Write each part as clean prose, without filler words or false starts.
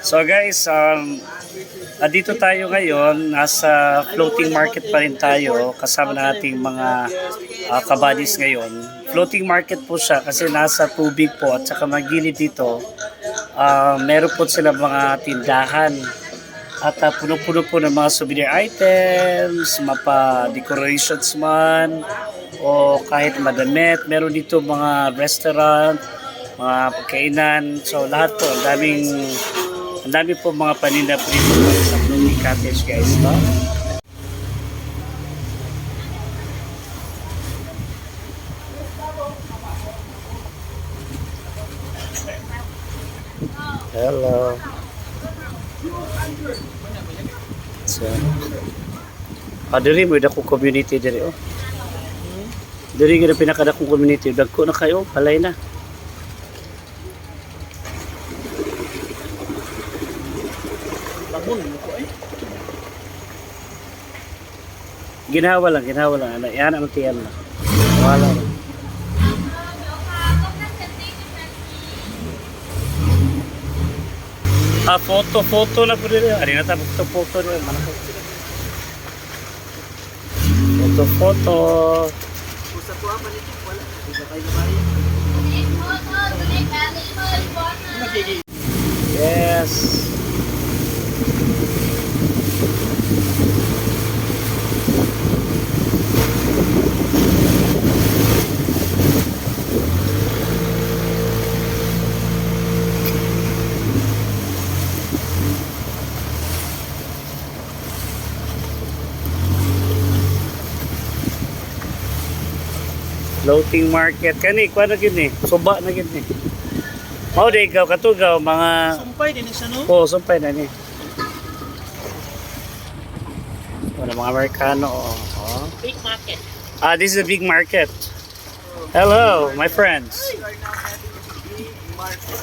So guys, dito tayo ngayon, nasa floating market pa rin tayo kasama nating mga kabadis ngayon. Floating market po siya kasi nasa tubig po at saka magilid dito, meron po sila mga tindahan at puno-puno po ng mga souvenir items, mapa decorations man o kahit madamit. Meron dito mga restaurant, mga pagkainan, so lahat po, ang dami po mga paninda dito sa floating cottage guys, no? Hello. So, diri mo dako community diri oh. Diri gyud pinakadakong community, dagko na kayo, palay na. Ginawa lang. Yan ang tiyan na. Wala lang. Foto na po rin. Ari na tayo foto rin. Foto. Sa tuwa pa nito, wala. Hindi kayo nabayan. Yes. Floating market kani kuan na gid ni suba na gid ni mao day ikaw katugaw mga Sumpay din siya no? sumpay na ni wala mga Amerikano Big market. This is a big market. Hello my friends. We are now having a big market.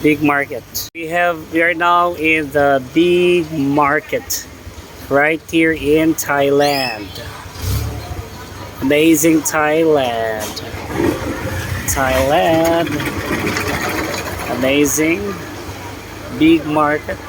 Big market. We are now in the big market right here in Thailand. Amazing Thailand. Amazing big market.